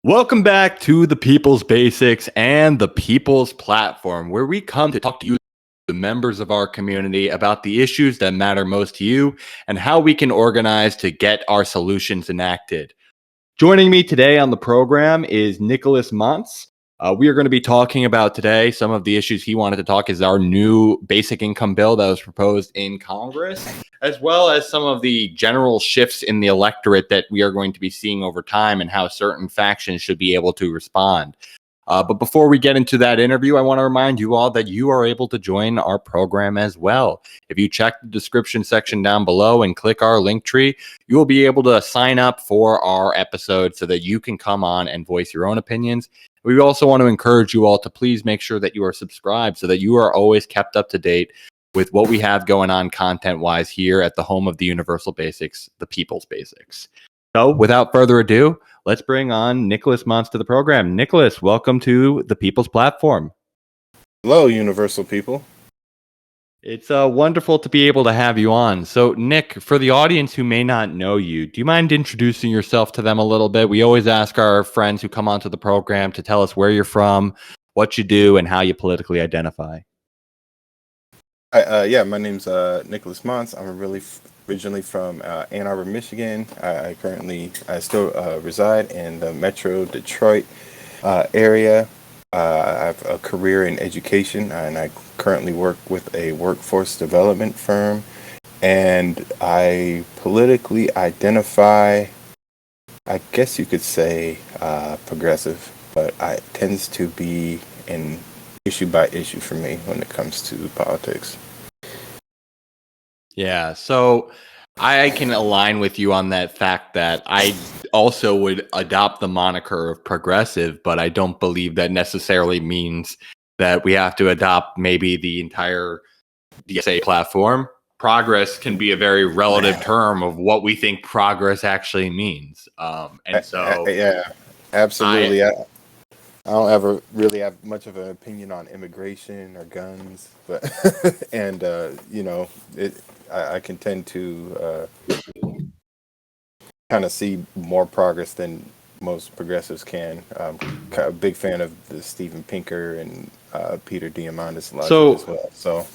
Welcome back to the People's Basics and the People's Platform, where we come to talk to you, the members of our community, about the issues that matter most to you and how we can organize to get our solutions enacted. Joining me today on the program is Nicholas Monts. We are going to be talking about today some of the issues he wanted to talk is our new basic income bill that was proposed in Congress, as well as some of the general shifts in the electorate that we are going to be seeing over time and how certain factions should be able to respond. But before we get into that interview, I want to remind you all that you are able to join our program as well. If you check the description section down below and click our link tree, you will be able to sign up for our episode so that you can come on and voice your own opinions. We also want to encourage you all to please make sure that you are subscribed so that you are always kept up to date with what we have going on content-wise here at the home of the Universal Basics, the People's Basics. So without further ado, let's bring on Nicholas Monts to the program. Nicholas, welcome to the People's Platform. Hello, Universal people. It's wonderful to be able to have you on. So, Nick, for the audience who may not know you, do you mind introducing yourself to them a little bit? We always ask our friends who come onto the program to tell us where you're from, what you do, and how you politically identify. My name's Nicholas Monts. I'm originally from Ann Arbor, Michigan. I still reside in the Metro Detroit area. I have a career in education, and I currently work with a workforce development firm. And I politically identify, I guess you could say, progressive, but it tends to be an issue by issue for me when it comes to politics. Yeah, so I can align with you on that fact that I also would adopt the moniker of progressive, but I don't believe that necessarily means that we have to adopt maybe the entire DSA platform. Progress can be a very relative term of what we think progress actually means. Yeah, absolutely. I don't ever really have much of an opinion on immigration or guns, but I can tend to kind of see more progress than most progressives can. I'm a big fan of the Steven Pinker and Peter Diamandis logic as well. So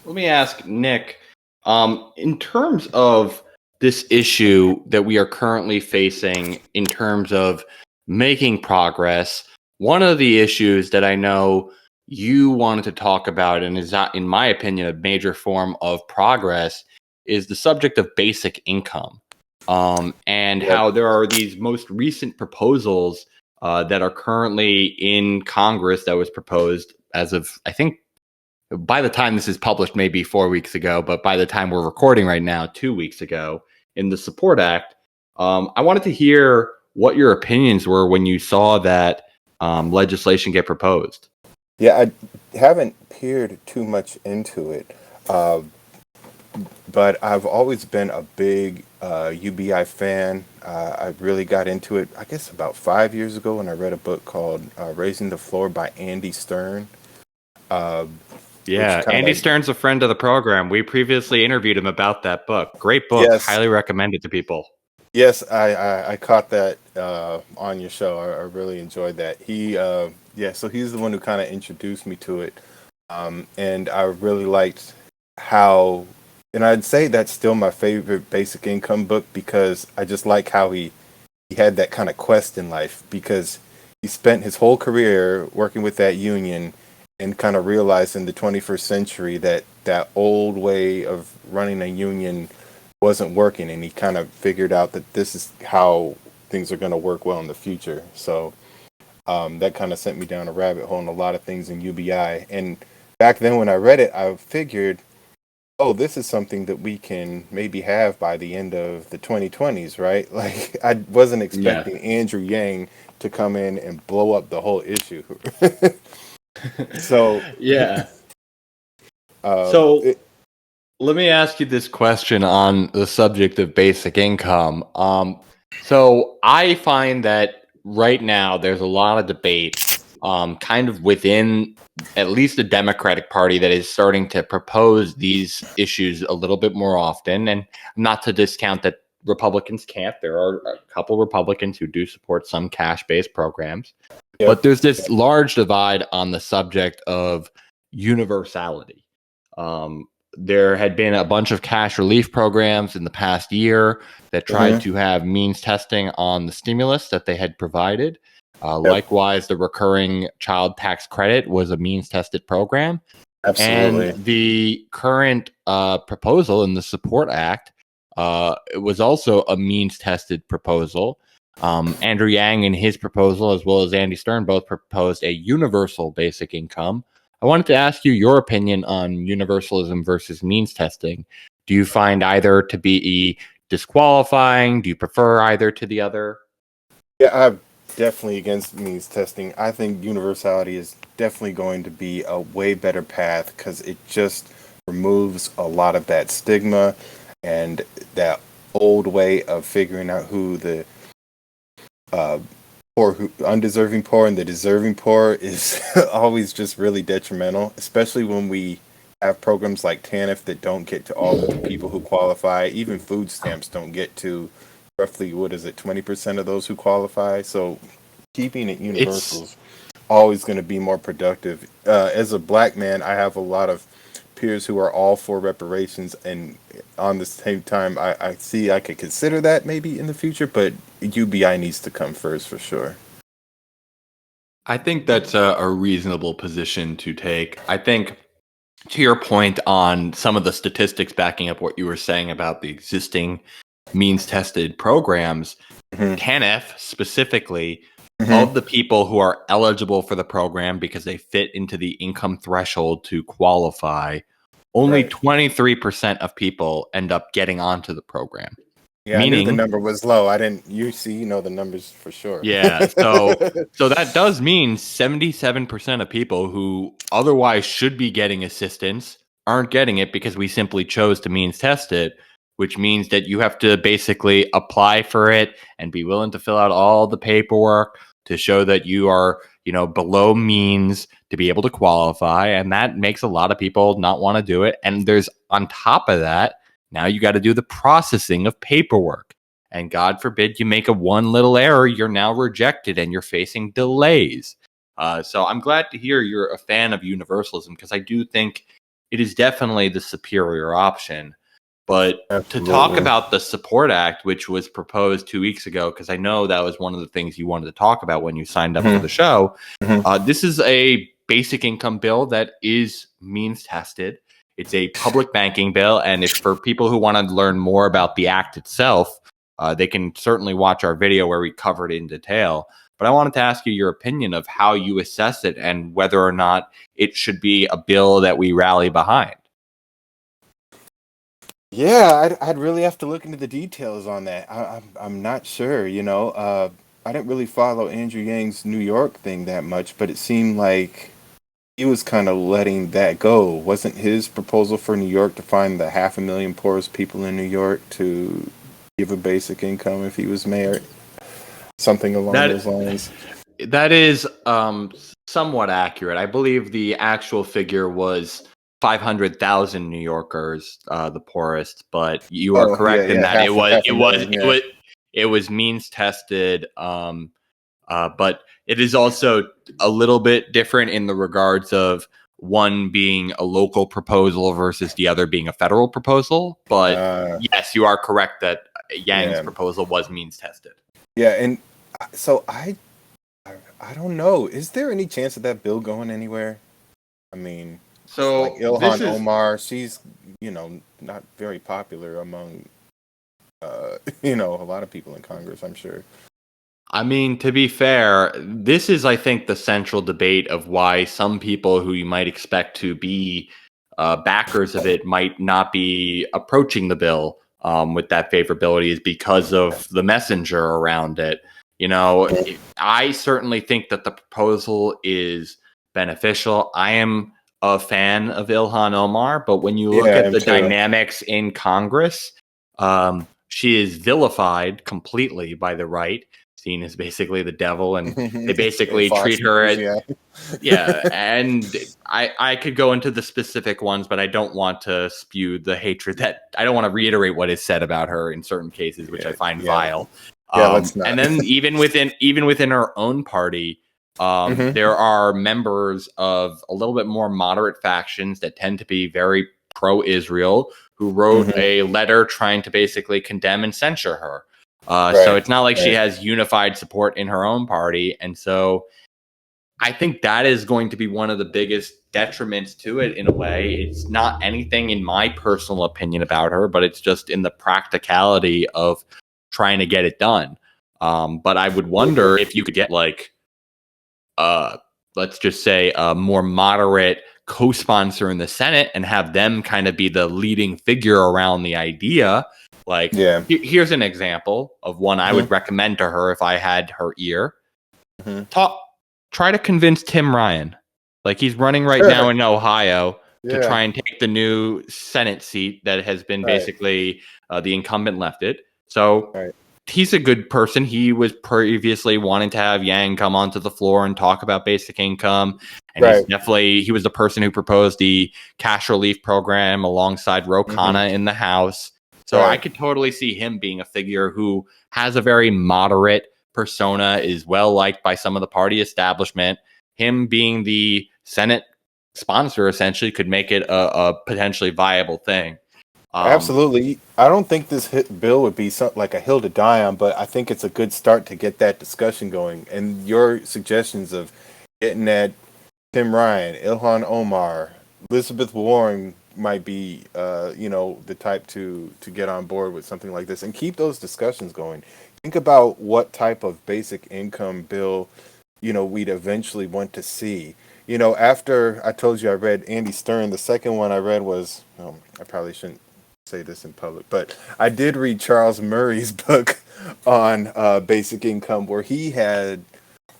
let me ask Nick, in terms of this issue that we are currently facing in terms of making progress, one of the issues that I know you wanted to talk about, and is not, in my opinion, a major form of progress, is the subject of basic income. And how there are these most recent proposals that are currently in Congress that was proposed as of, I think, by the time this is published, maybe 4 weeks ago, but by the time we're recording right now, 2 weeks ago, in the Support Act. I wanted to hear what your opinions were when you saw that legislation get proposed. Yeah, I haven't peered too much into it, but I've always been a big UBI fan. I really got into it, I guess, about 5 years ago when I read a book called Raising the Floor by Andy Stern. Andy Stern's a friend of the program. We previously interviewed him about that book. Great book. Yes. Highly recommend it to people. Yes, I caught that on your show. I really enjoyed that. So he's the one who kind of introduced me to it. And I really liked how, and I'd say that's still my favorite basic income book because I just like how he had that kind of quest in life, because he spent his whole career working with that union and kind of realized in the 21st century that that old way of running a union wasn't working, and he kind of figured out that this is how things are going to work well in the future. So that kind of sent me down a rabbit hole in a lot of things in UBI. And back then when I read it, I figured, oh, this is something that we can maybe have by the end of the 2020s, right? Like, I wasn't expecting Andrew Yang to come in and blow up the whole issue. So let me ask you this question on the subject of basic income. So I find that right now there's a lot of debate kind of within at least the Democratic Party that is starting to propose these issues a little bit more often. And not to discount that Republicans can't. There are a couple Republicans who do support some cash-based programs. Yep. But there's this large divide on the subject of universality. There had been a bunch of cash relief programs in the past year that tried to have means testing on the stimulus that they had provided. Likewise, the recurring child tax credit was a means tested program. Absolutely. And the current proposal in the Support Act it was also a means tested proposal. Andrew Yang in his proposal, as well as Andy Stern, both proposed a universal basic income. I wanted to ask you your opinion on universalism versus means testing. Do you find either to be disqualifying? Do you prefer either to the other? Yeah, I'm definitely against means testing. I think universality is definitely going to be a way better path because it just removes a lot of that stigma and that old way of figuring out who the poor, who undeserving poor and the deserving poor is always just really detrimental, especially when we have programs like TANF that don't get to all of the people who qualify. Even food stamps don't get to roughly, 20% of those who qualify. So keeping it universal is always going to be more productive. As a black man, I have a lot of peers who are all for reparations, and on the same time, I see I could consider that maybe in the future, but UBI needs to come first for sure. I think that's a reasonable position to take. I think, to your point on some of the statistics backing up what you were saying about the existing means tested programs, TANF specifically, of the people who are eligible for the program because they fit into the income threshold to qualify, only 23% of people end up getting onto the program. Yeah, meaning, I knew the number was low. I didn't. You see, you know the numbers for sure. Yeah, so that does mean 77% of people who otherwise should be getting assistance aren't getting it because we simply chose to means test it, which means that you have to basically apply for it and be willing to fill out all the paperwork to show that you are, below means to be able to qualify. And that makes a lot of people not want to do it. And there's, on top of that, now you got to do the processing of paperwork. And God forbid you make one little error, you're now rejected and you're facing delays. So I'm glad to hear you're a fan of universalism, because I do think it is definitely the superior option. But to talk about the Support Act, which was proposed 2 weeks ago, because I know that was one of the things you wanted to talk about when you signed up for the show. This is a basic income bill that is means tested. It's a public banking bill. And if for people who want to learn more about the act itself, they can certainly watch our video where we cover it in detail. But I wanted to ask you your opinion of how you assess it and whether or not it should be a bill that we rally behind. Yeah, I'd really have to look into the details on that. I'm not sure. I didn't really follow Andrew Yang's New York thing that much, but it seemed like he was kind of letting that go. Wasn't his proposal for New York to find the 500,000 poorest people in New York to give a basic income if he was mayor? Something along those lines. That is somewhat accurate. I believe the actual figure was 500,000 New Yorkers, the poorest. But you are correct in that it was means tested. But it is also a little bit different in the regards of one being a local proposal versus the other being a federal proposal. But yes, you are correct that Yang's proposal was means tested. Yeah, and so I don't know. Is there any chance of that bill going anywhere? I mean, so like Ilhan Omar, she's not very popular among a lot of people in Congress, I'm sure. I mean, to be fair, this is, I think, the central debate of why some people who you might expect to be backers of it might not be approaching the bill with that favorability, is because of the messenger around it. I certainly think that the proposal is beneficial. I am a fan of Ilhan Omar, but when you look at the dynamics in Congress, she is vilified completely by the right. seen as basically the devil, and they In basically Fox treat her News, as, yeah. yeah. And I could go into the specific ones, but I don't want to spew the hatred that I don't want to reiterate what is said about her in certain cases, which I find Yeah. vile. Yeah, let's not. And then even within our own party, Mhm. there are members of a little bit more moderate factions that tend to be very pro-Israel, who wrote Mhm. a letter trying to basically condemn and censure her. So Right. it's not like she Right. has unified support in her own party. And so I think that is going to be one of the biggest detriments to it in a way. It's not anything in my personal opinion about her, but it's just in the practicality of trying to get it done. But I would wonder if you could get like, uh, let's just say, a more moderate co-sponsor in the Senate and have them kind of be the leading figure around the idea. Like, Yeah. here's an example of one I Mhm. would recommend to her if I had her ear. Mhm. Talk, try to convince Tim Ryan. Like, he's running right now in Ohio to Yeah. try and take the new Senate seat that has been Right. basically the incumbent left it. So Right. he's a good person. He was previously wanting to have Yang come onto the floor and talk about basic income. And Right. he was the person who proposed the cash relief program alongside Ro Mhm. Khanna in the House. So I Right. could totally see him being a figure who has a very moderate persona, is well liked by some of the party establishment. Him being the Senate sponsor essentially could make it a potentially viable thing. Absolutely. I don't think this bill would be something like a hill to die on, but I think it's a good start to get that discussion going. And your suggestions of getting that Tim Ryan, Ilhan Omar, Elizabeth Warren might be, the type to get on board with something like this and keep those discussions going. Think about what type of basic income bill, we'd eventually want to see. After I told you I read Andy Stern, the second one I read was, I probably shouldn't say this in public, but I did read Charles Murray's book on basic income, where he had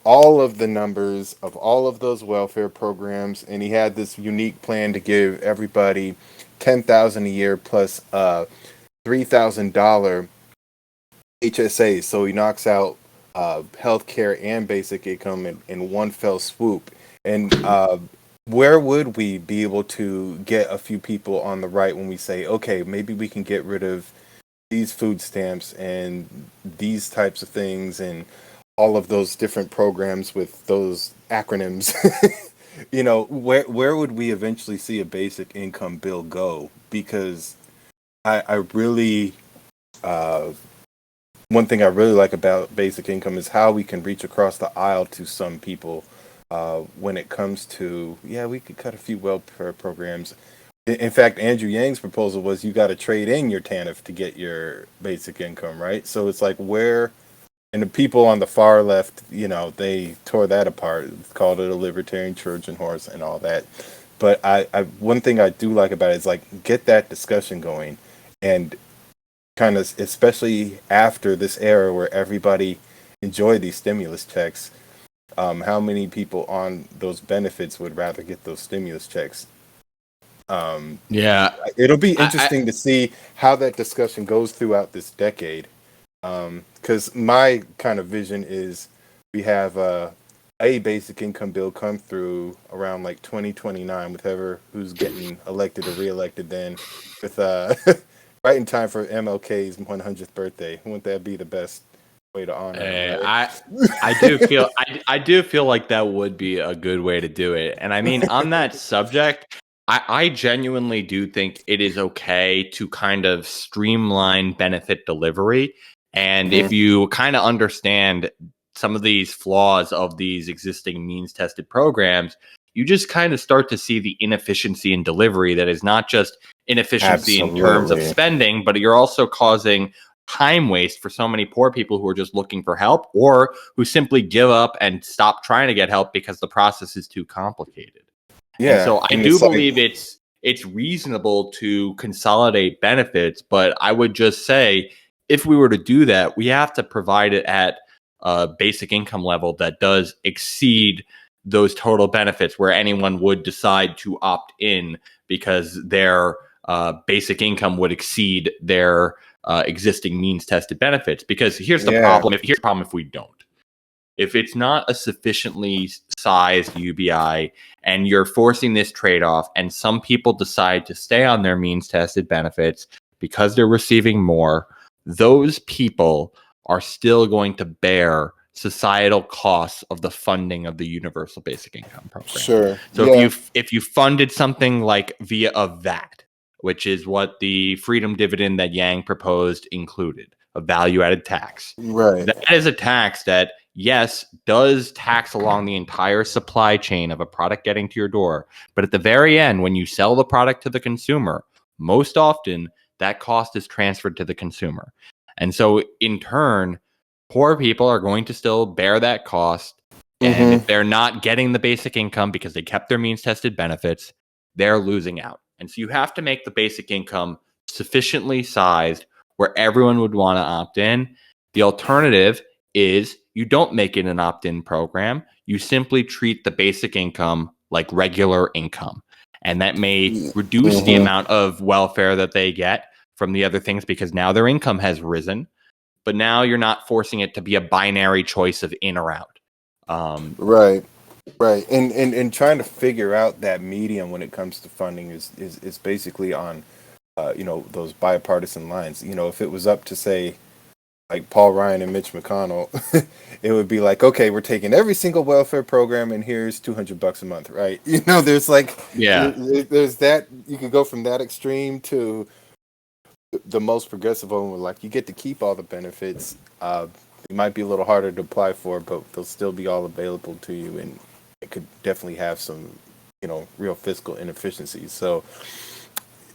all of the numbers of all of those welfare programs, and he had this unique plan to give everybody 10,000 a year plus $3,000 HSA. So he knocks out healthcare and basic income in one fell swoop. And where would we be able to get a few people on the right when we say, okay, maybe we can get rid of these food stamps and these types of things and all of those different programs with those acronyms? Where would we eventually see a basic income bill go? Because I really uh, one thing I really like about basic income is how we can reach across the aisle to some people when it comes to, yeah, we could cut a few welfare programs. In fact, Andrew Yang's proposal was you got to trade in your TANF to get your basic income, right? So it's like where, and the people on the far left, they tore that apart, called it a libertarian Trojan horse and all that. But I one thing I do like about it is like get that discussion going, and kind of especially after this era where everybody enjoyed these stimulus checks. How many people on those benefits would rather get those stimulus checks? Um, Yeah, it'll be I interesting to see how that discussion goes throughout this decade. Because my kind of vision is we have a basic income bill come through around like 2029 with whoever who's getting elected or reelected then, with right in time for MLK's 100th birthday. Wouldn't that be the best way to honor him, Uh, right? I I do feel I do feel like that would be a good way to do it. And I mean, on that subject, I genuinely do think it is okay to kind of streamline benefit delivery. And if Mhm. you kind of understand some of these flaws of these existing means tested programs, you just kind of start to see the inefficiency in delivery that is not just inefficiency in terms of Absolutely. spending, but you're also causing time waste for so many poor people who are just looking for help or who simply give up and stop trying to get help because the process is too complicated. And Yeah, so I and do it's like, believe it's reasonable to consolidate benefits, but I would just say if we were to do that, we have to provide it at a basic income level that does exceed those total benefits where anyone would decide to opt in because their basic income would exceed their existing means tested benefits. Because here's the problem. Here's the problem if we don't. If it's not a sufficiently sized UBI and you're forcing this trade-off and some people decide to stay on their means tested benefits because they're receiving more, those people are still going to bear societal costs of the funding of the universal basic income program. Sure. So if you funded something like via a VAT, which is what the freedom dividend that Yang proposed included, a value-added tax. Right. That is a tax that, yes, does tax along the entire supply chain of a product getting to your door. But at the very end, when you sell the product to the consumer, most often that cost is transferred to the consumer. And so in turn, poor people are going to still bear that cost. And if they're not getting the basic income because they kept their means tested benefits, they're losing out. And so you have to make the basic income sufficiently sized where everyone would want to opt in. The alternative is you don't make it an opt-in program. You simply treat the basic income like regular income. And that may reduce the amount of welfare that they get from the other things because now their income has risen. But now you're not forcing it to be a binary choice of in or out. Right. And trying to figure out that medium when it comes to funding is basically on those bipartisan lines. If it was up to, say, like Paul Ryan and Mitch McConnell, it would be like, okay, we're taking every single welfare program and here's $200 a month, right? There's there's that, you could go from that extreme to the most progressive one, where like you get to keep all the benefits. It might be a little harder to apply for, but they'll still be all available to you, and it could definitely have some, real fiscal inefficiencies. So,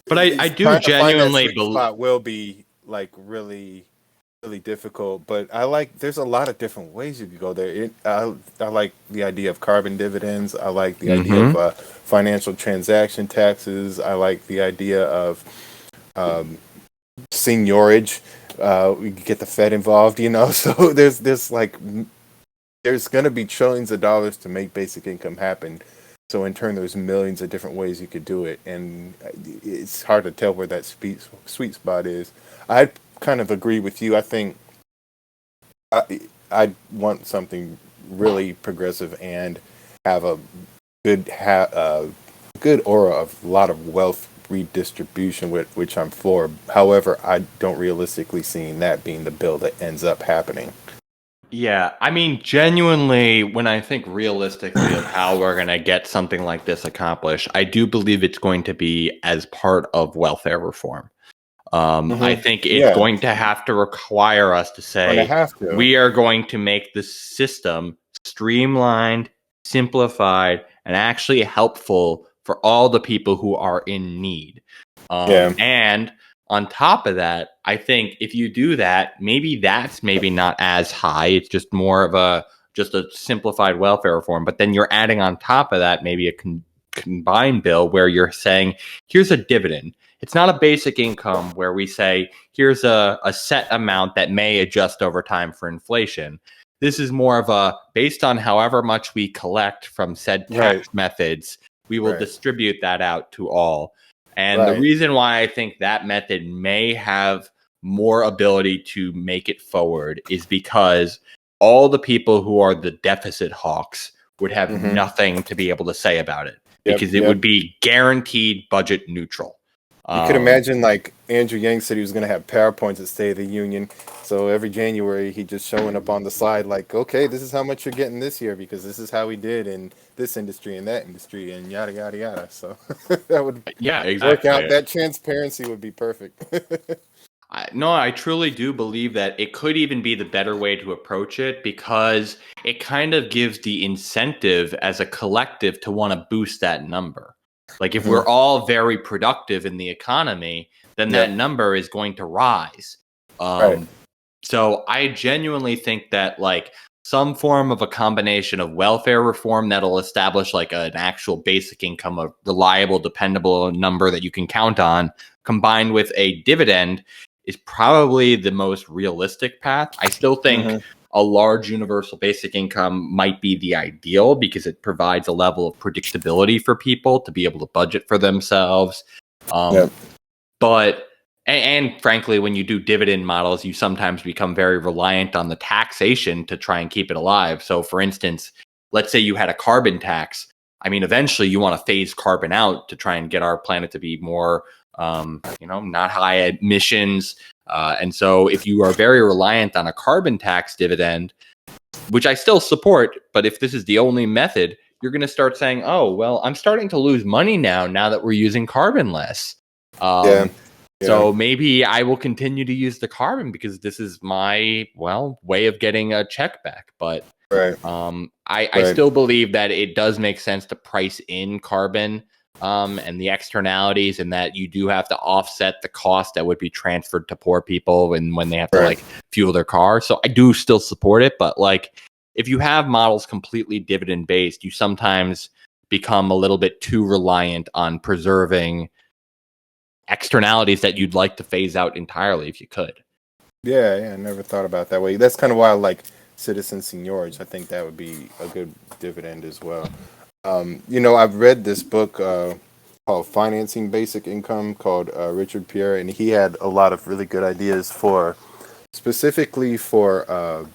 but I do genuinely believe will be like really, really difficult. But there's a lot of different ways you could go there. I like the idea of carbon dividends. I like the idea of financial transaction taxes. I like the idea of seniorage. We could get the Fed involved, So there's going to be trillions of dollars to make basic income happen. So in turn, there's millions of different ways you could do it, and it's hard to tell where that sweet spot is. I kind of agree with you. I think I want something really progressive and have a good aura of a lot of wealth redistribution, which I'm for. However, I don't realistically see that being the bill that ends up happening. Yeah, I mean, genuinely, when I think realistically of how we're going to get something like this accomplished, I do believe it's going to be as part of welfare reform. I think it's going to have to require us to say, we are going to make the system streamlined, simplified, and actually helpful for all the people who are in need. And on top of that, I think if you do that, maybe that's not as high. It's just more of just a simplified welfare reform. But then you're adding on top of that maybe a combined bill where you're saying, here's a dividend. It's not a basic income where we say, here's a set amount that may adjust over time for inflation. This is more of based on however much we collect from said tax methods, we will distribute that out to all. And the reason why I think that method may have more ability to make it forward is because all the people who are the deficit hawks would have nothing to be able to say about it because it would be guaranteed budget neutral. You could imagine, like Andrew Yang said, he was going to have PowerPoints at State of the Union. So every January, he just showing up on the slide like, okay, this is how much you're getting this year because this is how we did in this industry and that industry and yada, yada, yada. So that would work out. That transparency would be perfect. I truly do believe that it could even be the better way to approach it because it kind of gives the incentive as a collective to want to boost that number. Like if we're all very productive in the economy, then that number is going to rise. So I genuinely think that like some form of a combination of welfare reform that'll establish like an actual basic income, a reliable, dependable number that you can count on, combined with a dividend is probably the most realistic path. I still think a large universal basic income might be the ideal because it provides a level of predictability for people to be able to budget for themselves. But And frankly, when you do dividend models, you sometimes become very reliant on the taxation to try and keep it alive. So, for instance, let's say you had a carbon tax. I mean, eventually you want to phase carbon out to try and get our planet to be more, not high emissions. And so, if you are very reliant on a carbon tax dividend, which I still support, but if this is the only method, you're going to start saying, "Oh, well, I'm starting to lose money now that we're using carbon less." Yeah. So maybe I will continue to use the carbon because this is my way of getting a check back. But Right. I still believe that it does make sense to price in carbon and the externalities, and that you do have to offset the cost that would be transferred to poor people and when they have to like fuel their car. So I do still support it, but like if you have models completely dividend based, you sometimes become a little bit too reliant on preserving externalities that you'd like to phase out entirely if you could. Yeah, I never thought about it that way. That's kind of why I like citizen seniorage. I think that would be a good dividend as well. I've read this book called Financing Basic Income called Richard Pierre, and he had a lot of really good ideas specifically for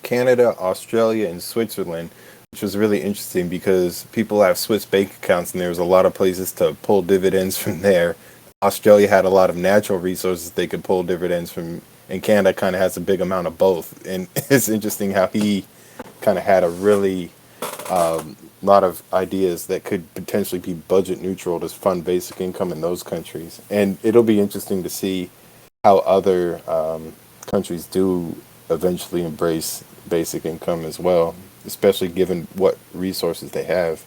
Canada, Australia, and Switzerland, which was really interesting because people have Swiss bank accounts and there's a lot of places to pull dividends from there. Australia had a lot of natural resources they could pull dividends from, and Canada kind of has a big amount of both. And it's interesting how he kind of had a really lot of ideas that could potentially be budget neutral to fund basic income in those countries. And it'll be interesting to see how other countries do eventually embrace basic income as well, especially given what resources they have.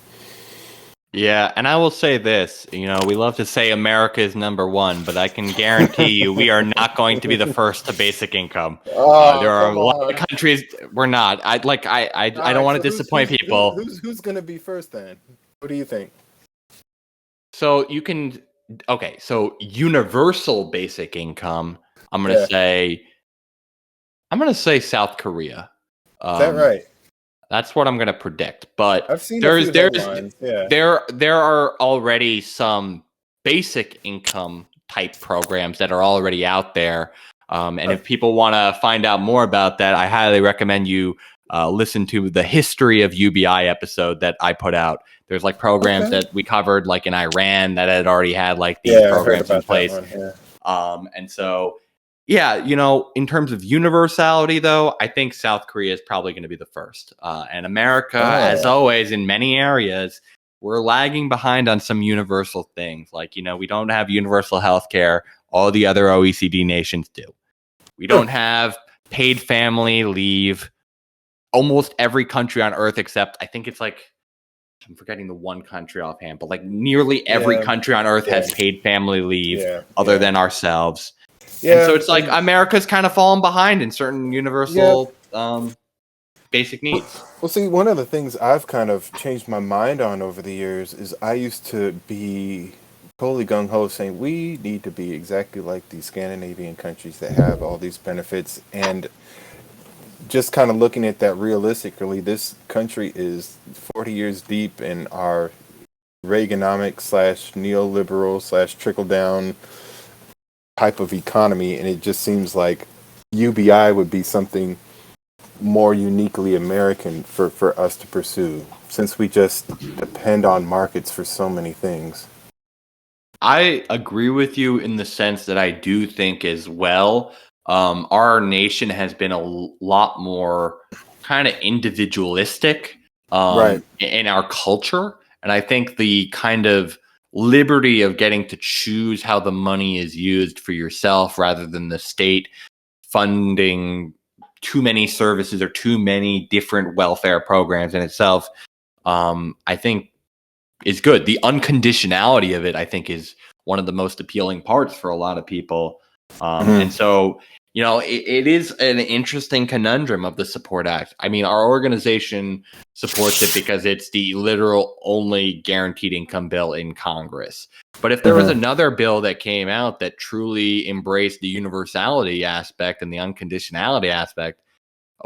Yeah, and I will say this, we love to say America is number one, but I can guarantee you we are not going to be the first to basic income. There Oh, are come a lot of on. countries we're not. I All don't right, want so to disappoint people. who's going to be first then? What do you think? So you can okay, so universal basic income, I'm going to Yeah, say South Korea. is that Um right? That's what I'm going to predict. But I've seen a few there's headlines. Yeah. there are already some basic income type programs that are already out there. And if people want to find out more about that, I highly recommend you listen to the history of UBI episode that I put out. There's like programs Okay. that we covered, like in Iran, that had already had like these Yeah, I heard programs in about that place. one. Yeah. And so, yeah, in terms of universality, though, I think South Korea is probably going to be the first. And America, as Oh. always, in many areas, we're lagging behind on some universal things. Like, we don't have universal health care. All the other OECD nations do. We don't have paid family leave. Almost every country on earth, except I think it's like, I'm forgetting the one country offhand, but like nearly every Yeah. country on earth Yeah. has paid family leave Yeah. other than ourselves. And so Yeah. it's like America's kind of fallen behind in certain Yeah. universal basic needs. Well, see, one of the things I've kind of changed my mind on over the years is I used to be totally gung ho saying we need to be exactly like these Scandinavian countries that have all these benefits. And just kind of looking at that realistically, this country is 40 years deep in our Reaganomic slash neoliberal slash trickle down type of economy. And it just seems like UBI would be something more uniquely American for us to pursue since we just depend on markets for so many things. I agree with you in the sense that I do think as well, our nation has been a lot more kind of individualistic Right. in our culture. And I think the kind of liberty of getting to choose how the money is used for yourself rather than the state funding too many services or too many different welfare programs in itself, I think is good. The unconditionality of it, I think, is one of the most appealing parts for a lot of people. And so, it is an interesting conundrum of the Support Act. I mean, our organization supports it because it's the literal only guaranteed income bill in Congress. But if there was another bill that came out that truly embraced the universality aspect and the unconditionality aspect,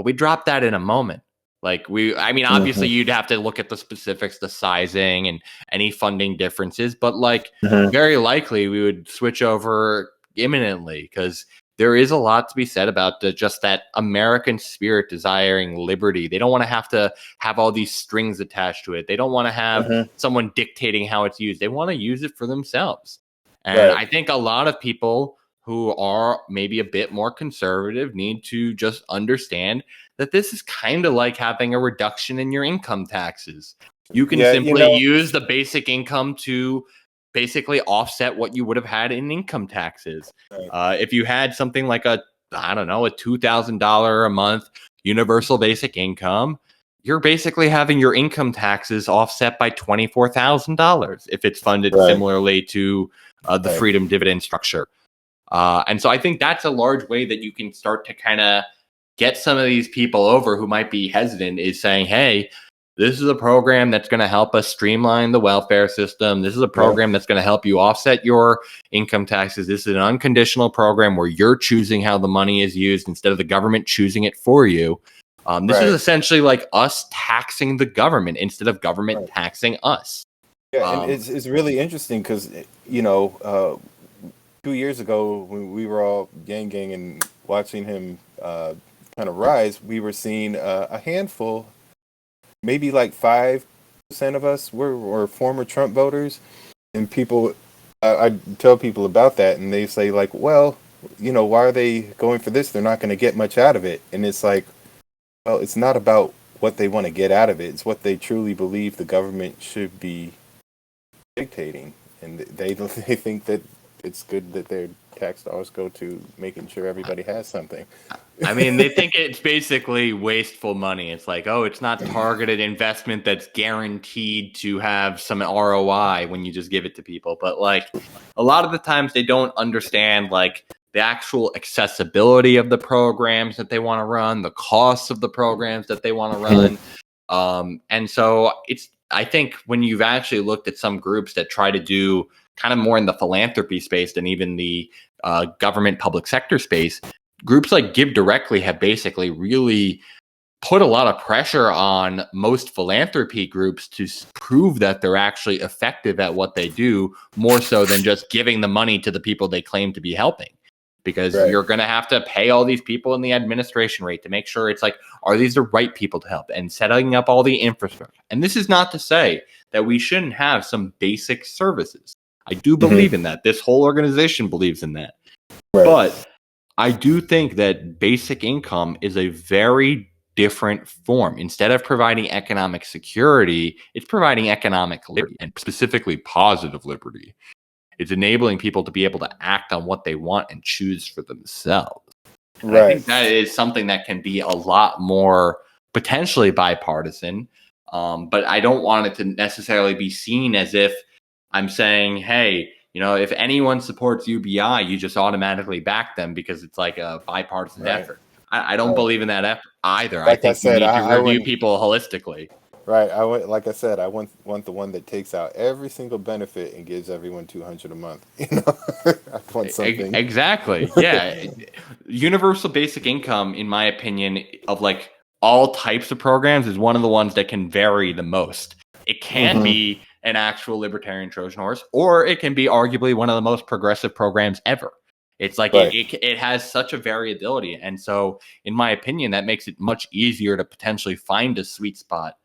we drop that in a moment. Obviously you'd have to look at the specifics, the sizing and any funding differences, but like very likely we would switch over imminently, because there is a lot to be said about just that American spirit desiring liberty. They don't want to have all these strings attached to it. They don't want to have someone dictating how it's used. They want to use it for themselves. And I think a lot of people who are maybe a bit more conservative need to just understand that this is kind of like having a reduction in your income taxes. You can simply use the basic income to basically offset what you would have had in income taxes. If you had something like a $2,000 a month universal basic income, you're basically having your income taxes offset by $24,000 if it's funded similarly to the freedom dividend structure. And so I think that's a large way that you can start to kind of get some of these people over who might be hesitant, is saying, hey, this is a program that's going to help us streamline the welfare system. This is a program that's going to help you offset your income taxes. This is an unconditional program where you're choosing how the money is used instead of the government choosing it for you. This is essentially like us taxing the government instead of government taxing us. Yeah, and it's really interesting because, 2 years ago when we were all gang and watching him kind of rise, we were seeing a handful, maybe like 5% of us were former Trump voters, and people, I tell people about that, and they say like, well, why are they going for this? They're not going to get much out of it, and it's like, well, it's not about what they want to get out of it; it's what they truly believe the government should be dictating, and they think that it's good that their tax dollars go to making sure everybody has something. I mean, they think it's basically wasteful money. It's like, oh, it's not targeted investment that's guaranteed to have some ROI when you just give it to people. But like a lot of the times they don't understand like the actual accessibility of the programs that they want to run, the costs of the programs that they want to run. And so I think when you've actually looked at some groups that try to do kind of more in the philanthropy space than even the government public sector space, groups like Give Directly have basically really put a lot of pressure on most philanthropy groups to prove that they're actually effective at what they do, more so than just giving the money to the people they claim to be helping. Because you're going to have to pay all these people in the administration rate to make sure it's like, are these the right people to help, and setting up all the infrastructure. And this is not to say that we shouldn't have some basic services. I do believe in that. This whole organization believes in that. But I do think that basic income is a very different form. Instead of providing economic security, it's providing economic liberty, and specifically positive liberty. It's enabling people to be able to act on what they want and choose for themselves. And I think that is something that can be a lot more potentially bipartisan. But I don't want it to necessarily be seen as if I'm saying, hey, if anyone supports UBI, you just automatically back them because it's like a bipartisan effort. I don't believe in that effort either. Like I think you need to review people holistically. Right. Like I said, I want the one that takes out every single benefit and gives everyone $200 a month. I want something. Exactly. Yeah. Universal basic income, in my opinion, of like all types of programs, is one of the ones that can vary the most. It can be an actual libertarian Trojan horse, or it can be arguably one of the most progressive programs ever. It's like it has such a variability. And so, in my opinion, that makes it much easier to potentially find a sweet spot.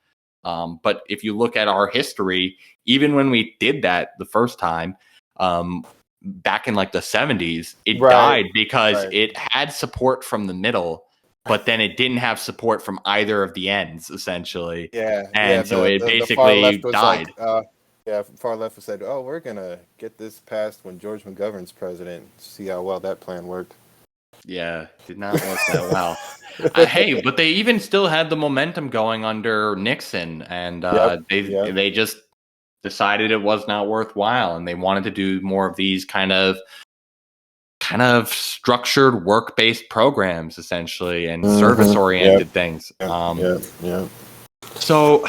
But if you look at our history, even when we did that the first time, back in like the 70s, it died because it had support from the middle, but then it didn't have support from either of the ends, essentially. So it basically died. Far left said, "Oh, we're gonna get this passed when George McGovern's president. See how well that plan worked." Yeah, did not work that well. Hey, but they even still had the momentum going under Nixon, and they just decided it was not worthwhile, and they wanted to do more of these kind of structured work-based programs, essentially, and service-oriented things. So,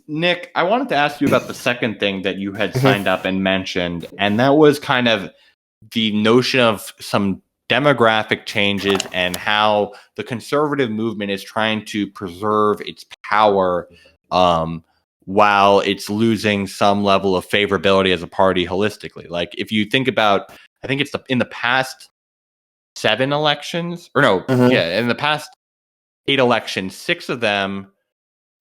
Nick, I wanted to ask you about the second thing that you had signed up and mentioned, and that was kind of the notion of some demographic changes and how the conservative movement is trying to preserve its power while it's losing some level of favorability as a party holistically. Like if you think about I think it's in the past 7 elections, or no, in the past 8 elections, 6 of them,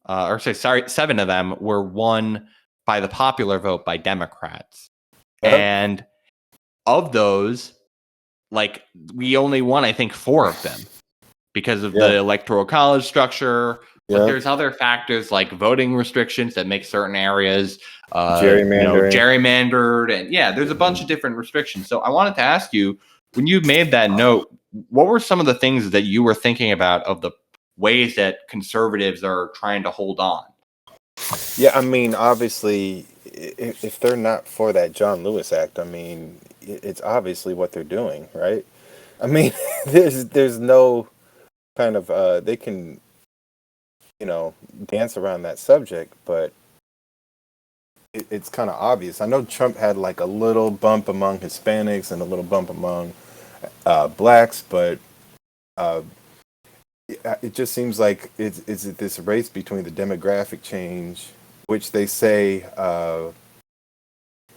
7 of them were won by the popular vote by Democrats. Yep. And of those, like, we only won, I think, 4 of them because of the electoral college structure. But there's other factors like voting restrictions that make certain areas gerrymandered, and there's a bunch of different restrictions. So I wanted to ask you, when you made that note, what were some of the things that you were thinking about of the ways that conservatives are trying to hold on? Yeah, I mean, obviously, if they're not for that John Lewis Act, I mean, it's obviously what they're doing, right? I mean, there's no kind of they can, dance around that subject, but it's kind of obvious. I know Trump had like a little bump among Hispanics and a little bump among blacks, but it just seems like it's this race between the demographic change, which they say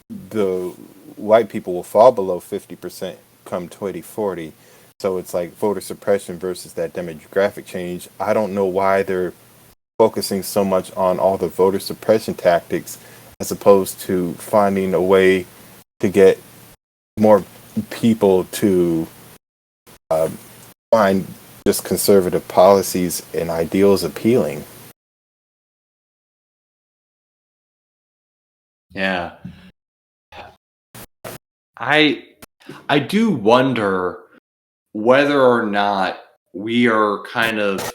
the white people will fall below 50% come 2040. So it's like voter suppression versus that demographic change. I don't know why they're focusing so much on all the voter suppression tactics as opposed to finding a way to get more people to find just conservative policies and ideals appealing. Yeah. I do wonder whether or not we are kind of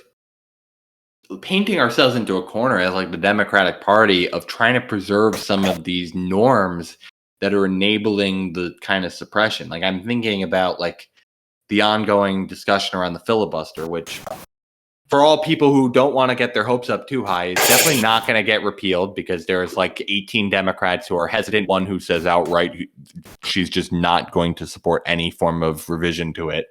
painting ourselves into a corner as like the Democratic Party of trying to preserve some of these norms that are enabling the kind of suppression. Like, I'm thinking about like the ongoing discussion around the filibuster, which for all people who don't want to get their hopes up too high, is definitely not going to get repealed because there's like 18 Democrats who are hesitant. One who says outright she's just not going to support any form of revision to it.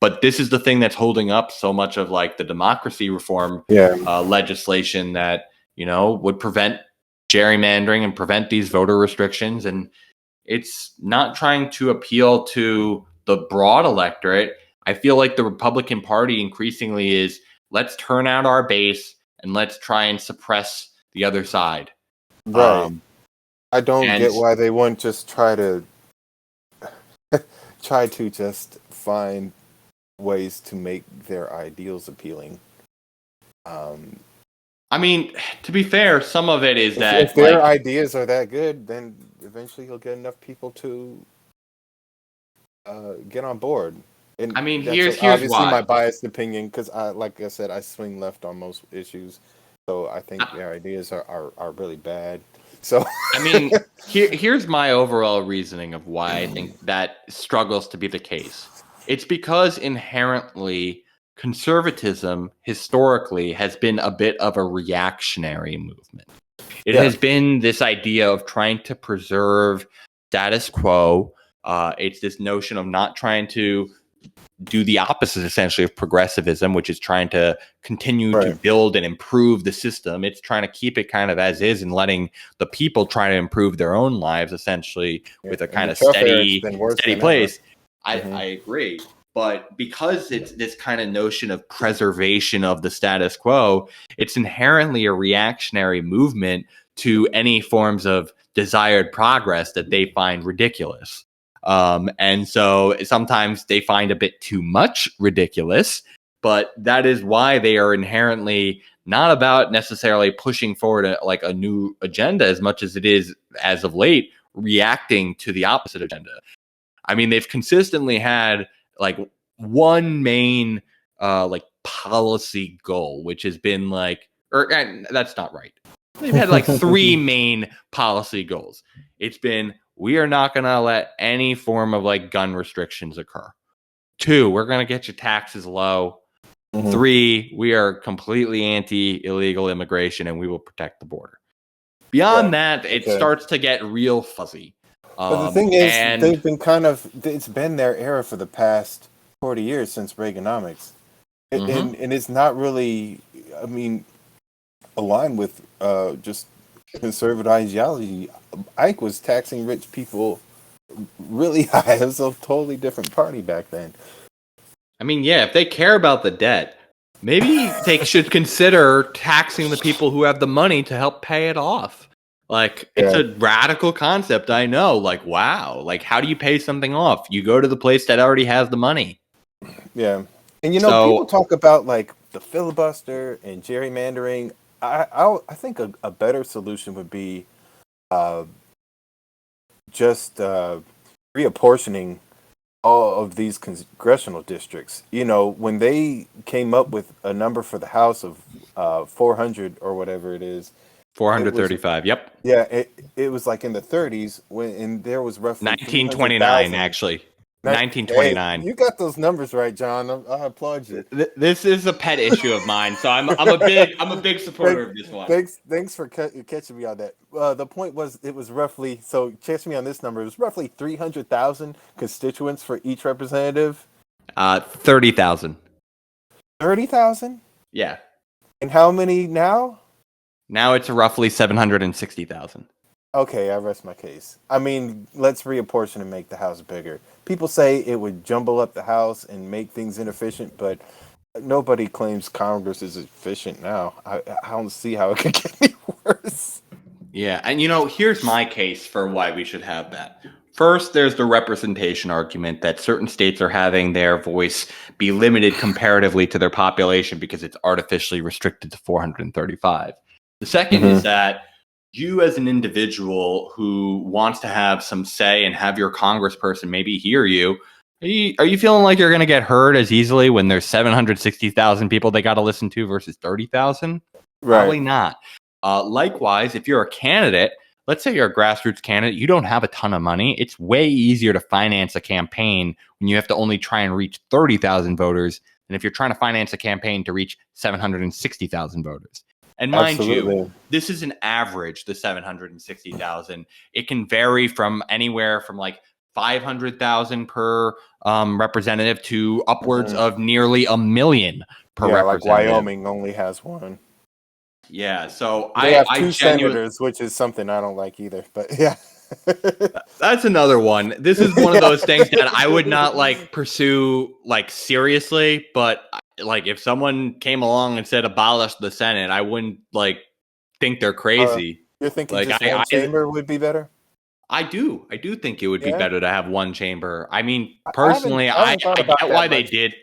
But this is the thing that's holding up so much of like the democracy reform legislation that, would prevent gerrymandering and prevent these voter restrictions. And it's not trying to appeal to the broad electorate. I feel like the Republican Party increasingly is, let's turn out our base and let's try and suppress the other side. Right. I don't get why they wouldn't just try to just find ways to make their ideals appealing. I mean, to be fair, some of it is that if their ideas are that good, then eventually you'll get enough people to get on board. And I mean, that's here's obviously why. my biased opinion, because like I said, I swing left on most issues, so I think their ideas are really bad. So I mean, here's my overall reasoning of why I think that struggles to be the case. It's because inherently conservatism historically has been a bit of a reactionary movement. It has been this idea of trying to preserve status quo. It's this notion of not trying to do the opposite, essentially, of progressivism, which is trying to continue to build and improve the system. It's trying to keep it kind of as is and letting the people try to improve their own lives, essentially, with a kind of steady place. I agree. But because it's this kind of notion of preservation of the status quo, it's inherently a reactionary movement to any forms of desired progress that they find ridiculous. And so sometimes they find a bit too much ridiculous, but that is why they are inherently not about necessarily pushing forward a new agenda as much as it is, as of late, reacting to the opposite agenda. I mean, they've consistently had like one main like policy goal, which has been like, that's not right. They've had like 3 main policy goals. It's been, we are not going to let any form of like gun restrictions occur. 2, we're going to get your taxes low. 3, we are completely anti-illegal immigration and we will protect the border. Beyond that, it starts to get real fuzzy. But the thing is, they've been it's been their era for the past 40 years since Reaganomics. And it's not really, I mean, aligned with just conservative ideology. Ike was taxing rich people really high. It was a totally different party back then. I mean, yeah, if they care about the debt, maybe they should consider taxing the people who have the money to help pay it off. Like, it's Yeah. a radical concept, I know. Like, wow. Like, how do you pay something off? You go to the place that already has the money. Yeah. And you know, people So, talk about like the filibuster and gerrymandering. I think a better solution would be uh, just reapportioning all of these congressional districts. You know, when they came up with a number for the House of 400 or whatever it is, it was 435. Yep. yeah, it was like in the 30s when and there was roughly 1929, 300,000. actually. Hey, 1929. you got those numbers right, John. I applaud you. This is a pet issue of mine, so I'm a big supporter of this one. Thanks for catching me on that. The point was, it was roughly, so catch me on this number. It was roughly 300,000 constituents for each representative. 30,000. 30,000? Yeah. And how many now? Now it's roughly 760,000. Okay, I rest my case. I mean, let's reapportion and make the house bigger. People say it would jumble up the house and make things inefficient, but nobody claims Congress is efficient now. I don't see how it could get any worse. Yeah, and here's my case for why we should have that. First, there's the representation argument that certain states are having their voice be limited comparatively to their population because it's artificially restricted to 435. The second is that you as an individual who wants to have some say and have your congressperson maybe hear you, are you feeling like you're going to get heard as easily when there's 760,000 people they got to listen to versus 30,000? Right. Probably not. Likewise, if you're a candidate, let's say you're a grassroots candidate, you don't have a ton of money. It's way easier to finance a campaign when you have to only try and reach 30,000 voters than if you're trying to finance a campaign to reach 760,000 voters. And mind you, this is an average, the 760,000. It can vary from anywhere from like 500,000 per representative to upwards of nearly 1 million per representative. Like Wyoming only has one. Yeah, so they have two senators, which is something I don't like either. But yeah, that's another one. This is one of those things that I would not like pursue like seriously, but like if someone came along and said abolish the Senate, I wouldn't like think they're crazy. You're thinking like just one chamber would be better? I do think it would be better to have one chamber. I mean, personally, I get why they did.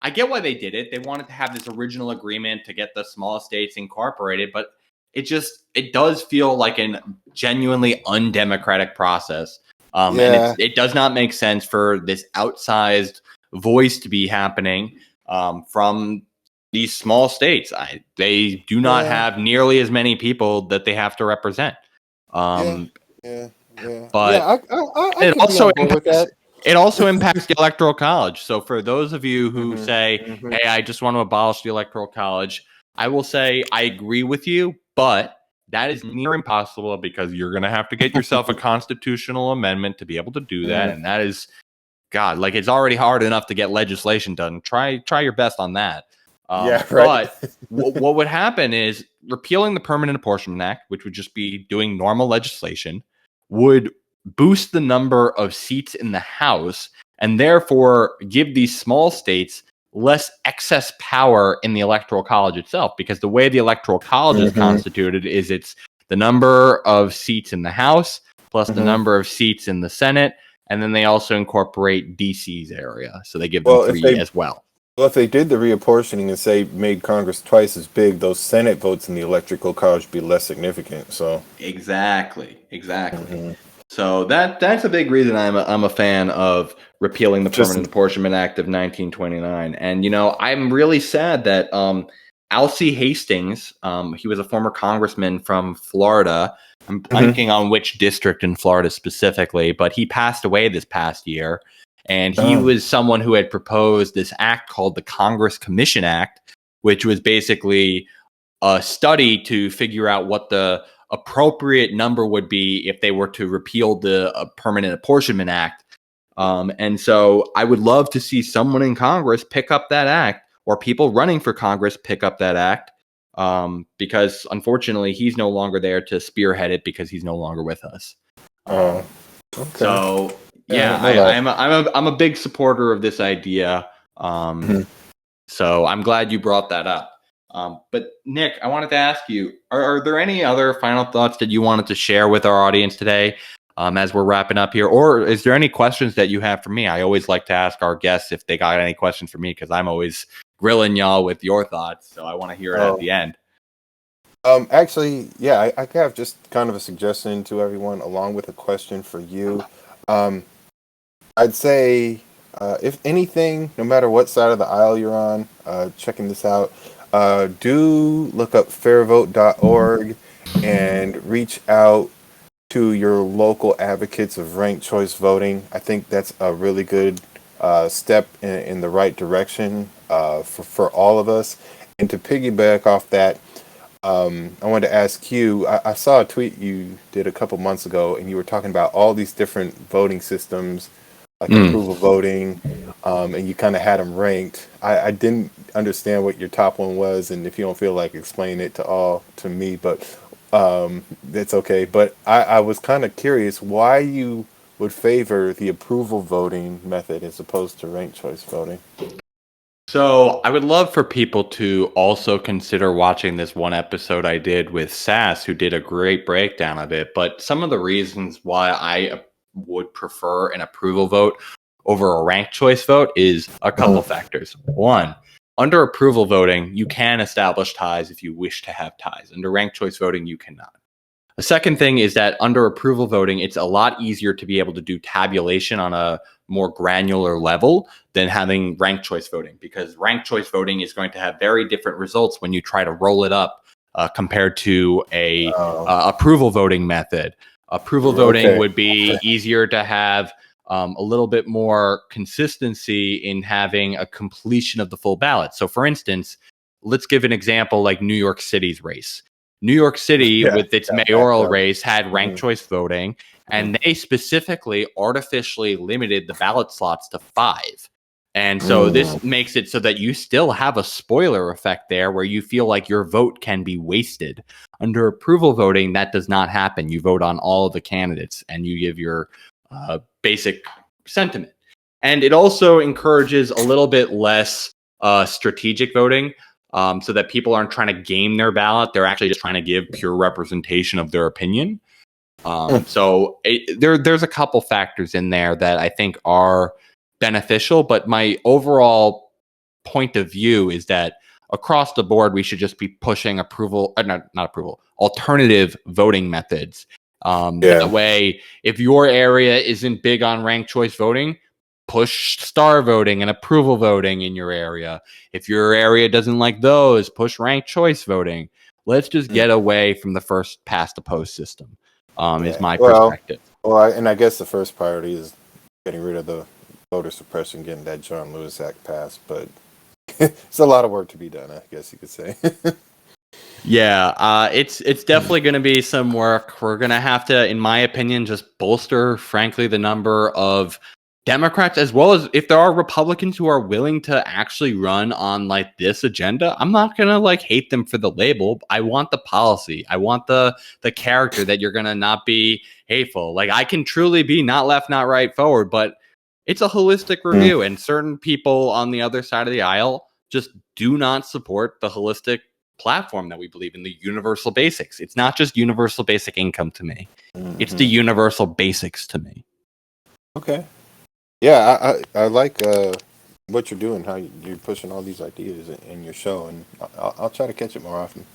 I get why they did it. They wanted to have this original agreement to get the small states incorporated, but it does feel like a genuinely undemocratic process. And it does not make sense for this outsized voice to be happening from these small states. They do not have nearly as many people that they have to represent. But it also impacts the Electoral College. So for those of you who say, hey, I just want to abolish the Electoral College, I will say I agree with you, but that is near impossible because you're going to have to get yourself a constitutional amendment to be able to do that. And that is, God, like it's already hard enough to get legislation done. Try your best on that. But what would happen is repealing the Permanent Apportionment Act, which would just be doing normal legislation, would boost the number of seats in the House and therefore give these small states less excess power in the Electoral College itself, because the way the Electoral College is constituted is it's the number of seats in the House plus the number of seats in the Senate, and then they also incorporate DC's area, so they give them 3 as well. Well, if they did the reapportioning and say made Congress twice as big, those Senate votes in the Electoral College would be less significant. So exactly. So that's a big reason I'm a fan of repealing the Permanent Apportionment Act of 1929. And I'm really sad that Alcee Hastings, he was a former congressman from Florida. I'm blanking on which district in Florida specifically, but he passed away this past year. And he was someone who had proposed this act called the Congress Commission Act, which was basically a study to figure out what the appropriate number would be if they were to repeal the Permanent Apportionment Act. And so I would love to see someone in Congress pick up that act, or people running for Congress pick up that act, because unfortunately he's no longer there to spearhead it because he's no longer with us. Okay. So Yeah, No doubt. I'm a big supporter of this idea. Mhm. So I'm glad you brought that up. But Nick, I wanted to ask you: are there any other final thoughts that you wanted to share with our audience today, as we're wrapping up here, or is there any questions that you have for me? I always like to ask our guests if they got any questions for me because I'm always grilling y'all with your thoughts. So I want to hear it at Oh, the end. actually, yeah, I have just kind of a suggestion to everyone, along with a question for you. Um, I'd say, if anything, no matter what side of the aisle you're on, checking this out, do look up fairvote.org and reach out to your local advocates of ranked choice voting. I think that's a really good step in the right direction for all of us. And to piggyback off that, I wanted to ask you. I saw a tweet you did a couple months ago, and you were talking about all these different voting systems, like Mm. approval voting, and you kind of had them ranked. I didn't understand what your top one was, and if you don't feel like explaining it to me, but it's okay. But I was kind of curious why you would favor the approval voting method as opposed to ranked choice voting. So I would love for people to also consider watching this one episode I did with Sass, who did a great breakdown of it. But some of the reasons why I would prefer an approval vote over a ranked choice vote is a couple factors. One, under approval voting, you can establish ties if you wish to have ties. Under ranked choice voting, you cannot. The second thing is that under approval voting, it's a lot easier to be able to do tabulation on a more granular level than having ranked choice voting, because ranked choice voting is going to have very different results when you try to roll it up compared to a Oh, approval voting method. Approval voting okay. would be easier to have a little bit more consistency in having a completion of the full ballot. So, for instance, let's give an example like New York City's race. New York City, Yeah, with its yeah, that, mayoral that, race, had ranked mhm, choice voting, mhm, and they specifically artificially limited the ballot slots to 5. And so mm, this makes it so that you still have a spoiler effect there where you feel like your vote can be wasted. Under approval voting, that does not happen. You vote on all of the candidates and you give your basic sentiment. And it also encourages a little bit less strategic voting, so that people aren't trying to game their ballot. They're actually just trying to give pure representation of their opinion. mm, There's a couple factors in there that I think are beneficial, but my overall point of view is that across the board, we should just be pushing approval, not approval, alternative voting methods. That yeah. way, if your area isn't big on ranked choice voting, push star voting and approval voting in your area. If your area doesn't like those, push ranked choice voting. Let's just Mm. get away from the first past the post system, is Yeah. my Well, perspective. and I guess the first priority is getting rid of the voter suppression, getting that John Lewis Act passed. But it's a lot of work to be done, I guess you could say. Yeah, it's definitely going to be some work. We're going to have to, in my opinion, just bolster, frankly, the number of Democrats, as well as if there are Republicans who are willing to actually run on like this agenda. I'm not going to like hate them for the label. I want the policy. I want the character that you're going to not be hateful. Like I can truly be not left, not right, forward, but it's a holistic Mm, review, and certain people on the other side of the aisle just do not support the holistic platform that we believe in, the universal basics. It's not just universal basic income to me. It's the mhm. universal basics to me. Okay. Yeah, I like what you're doing, how you're pushing all these ideas in your show, and I'll try to catch it more often.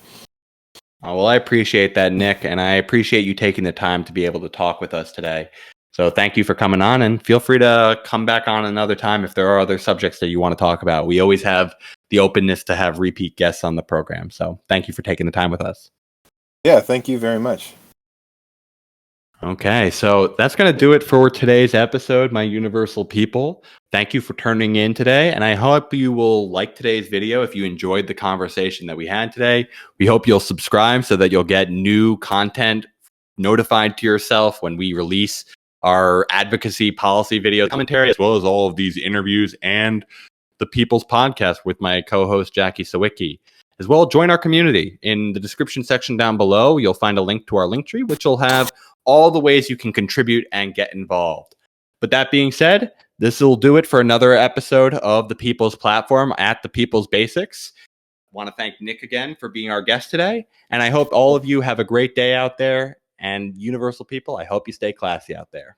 Well, I appreciate that, Nick, and I appreciate you taking the time to be able to talk with us today. So thank you for coming on, and feel free to come back on another time if there are other subjects that you want to talk about. We always have the openness to have repeat guests on the program. So thank you for taking the time with us. Yeah, thank you very much. Okay, so that's going to do it for today's episode, my universal people. Thank you for turning in today, and I hope you will like today's video if you enjoyed the conversation that we had today. We hope you'll subscribe so that you'll get new content notified to yourself when we release our advocacy policy video commentary, as well as all of these interviews and the People's Podcast with my co-host Jackie Sawicki. As well, join our community. In the description section down below, you'll find a link to our link tree, which will have all the ways you can contribute and get involved. But that being said, this will do it for another episode of the People's Platform at the People's Basics. I want to thank Nick again for being our guest today. And I hope all of you have a great day out there. And universal people, I hope you stay classy out there.